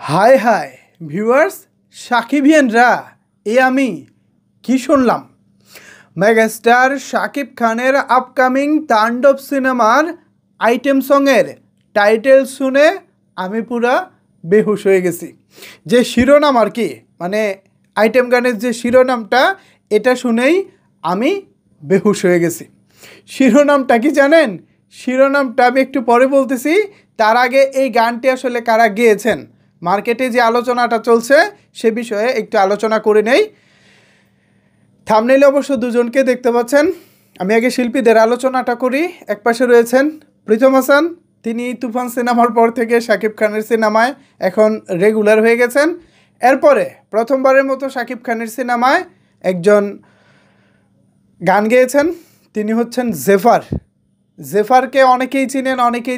হায় হায় viewers, সাকিবিয়ানরা আমি কি শুনলাম? মেগাস্টার শাকিব খানের আপকামিং তাণ্ডব সিনেমার আইটেম সঙের টাইটেল শুনে আমি পুরা বেহুশ হয়ে গেছি। যে শিরোনাম আর কি, মানে আইটেম গানের যে শিরোনামটা, এটা শুনেই আমি বেহুশ হয়ে গেছি। শিরোনামটা কি জানেন? শিরোনামটা আমি একটু পরে বলতেছি। তার আগে এই গানটি আসলে কারা গেয়েছেন, মার্কেটে যে আলোচনাটা চলছে সে বিষয়ে একটু আলোচনা করে নেই। থাম্বনেইলে অবশ্য দুজনকে দেখতে পাচ্ছেন। আমি আগে শিল্পীদের আলোচনাটা করি। একপাশে রয়েছেন প্রীতম হাসান, তিনি তুফান সিনেমার পর থেকে শাকিব খানের সিনেমায় এখন রেগুলার হয়ে গেছেন। এরপরে প্রথমবারের মতো শাকিব খানের সিনেমায় একজন গান গেয়েছেন, তিনি হচ্ছেন জেফার। জেফারকে অনেকেই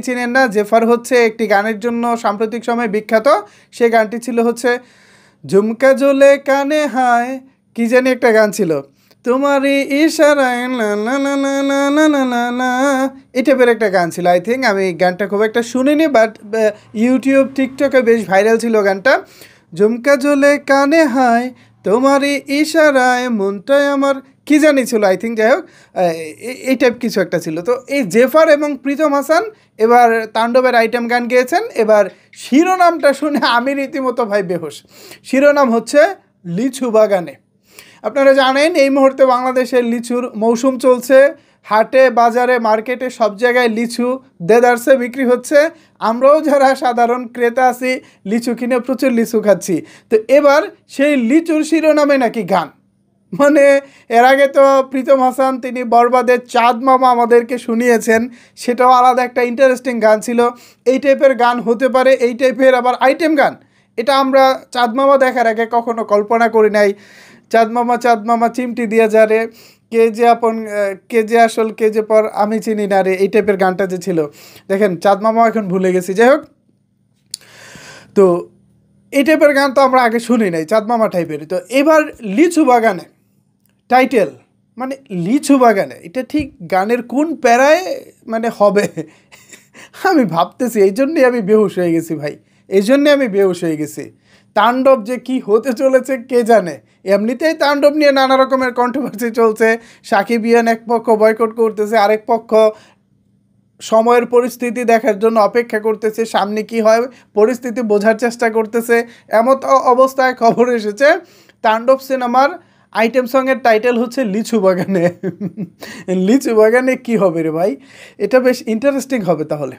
চিনেন না। জেফার হচ্ছে একটি গানের জন্য সাম্প্রতিক সময়ে বিখ্যাত। সে গানটি ছিল হচ্ছে ঝুমকা জ্বলে কানে হায়, কি জানি একটা গান ছিল, তোমারই ইশারায় না না না না না না না না না, এই টাইপের একটা গান ছিল। আই থিঙ্ক আমি গানটা খুব একটা শুনিনি, বাট ইউটিউব টিকটকে বেশ ভাইরাল ছিল গানটা। ঝুমকা জ্বলে কানে হায়, তোমারই ইশারায় মনটাই আমার, কি জানি ছিল, আই থিঙ্ক। যাই হোক, এই টাইপ কিছু একটা ছিল। তো এই জেফার এবং প্রীতম হাসান এবার তাণ্ডবের আইটেম গান গেয়েছেন। এবার শিরোনামটা শুনে আমি রীতিমতো ভাই বেহুশ। শিরোনাম হচ্ছে লিচু বাগানে। আপনারা জানেন এই মুহূর্তে বাংলাদেশের লিচুর মৌসুম চলছে। হাটে বাজারে মার্কেটে সব জায়গায় লিচু দেদারসে বিক্রি হচ্ছে। আমরাও যারা সাধারণ ক্রেতা আছি, লিচু কিনে প্রচুর লিচু খাচ্ছি। তো এবার সেই লিচুর শিরোনামে নাকি গান। মানে এর আগে তো প্রীতম হাসান তিনি বরবাদের চাঁদ মামা আমাদেরকে শুনিয়েছেন, সেটাও আলাদা একটা ইন্টারেস্টিং গান ছিল। এই টাইপের গান হতে পারে, এই টাইপের আবার আইটেম গান, এটা আমরা চাঁদ মামা দেখার আগে কখনো কল্পনা করি নাই। চাঁদ মামা চিমটি দিয়ে যারে, কে যে আপন কে যে আসল কে যে পর আমি চিনি না রে, এই টাইপের গানটা যে ছিল, দেখেন চাঁদ মামা এখন ভুলে গেছি। যাই হোক, তো এই টাইপের গান তো আমরা আগে শুনি নাই, চাঁদ মামা টাইপের। তো এবার লিচু বাগানে টাইটেল, মানে লিচু বাগানে, এটা ঠিক গানের কোন প্যারায় মানে হবে আমি ভাবতেছি। এই জন্যই আমি বেহুশ হয়ে গেছি ভাই, এই জন্যে আমি বেহুশ হয়ে গেছি। তাণ্ডব যে কি হতে চলেছে কে জানে। এমনিতেই তাণ্ডব নিয়ে নানা রকমের কন্ট্রোভার্সি চলছে। সাকিবিয়ান এক পক্ষ বয়কট করতেছে, আরেক পক্ষ সময়ের পরিস্থিতি দেখার জন্য অপেক্ষা করতেছে, সামনে কি হয় পরিস্থিতি বোঝার চেষ্টা করতেছে। এমন অবস্থায় খবর এসেছে তাণ্ডব সিনেমার আইটেম সঙের টাইটেল হচ্ছে লিচু বাগানে। লিচু বাগানে কি হবে রে ভাই? এটা বেশ ইন্টারেস্টিং হবে, তাহলে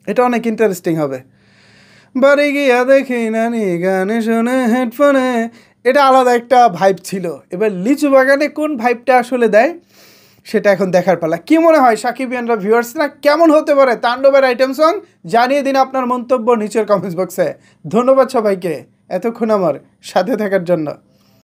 এটা অনেক ইন্টারেস্টিং হবে। বাড়ি গিয়া দেখি নানি গানে শোনে হেডফোনে, এটা আলাদা একটা ভাইব ছিল। এবার লিচু বাগানে কোন ভাইবটা আসলে দেয় সেটা এখন দেখার পালা। কি মনে হয় সাকিবিয়ানরা, ভিউয়ার্সরা, কেমন হতে পারে তাণ্ডবের আইটেম সং? জানিয়ে দিন আপনার মন্তব্য নিচের কমেন্টস বক্সে। ধন্যবাদ সবাইকে এতক্ষণ আমার সাথে থাকার জন্য।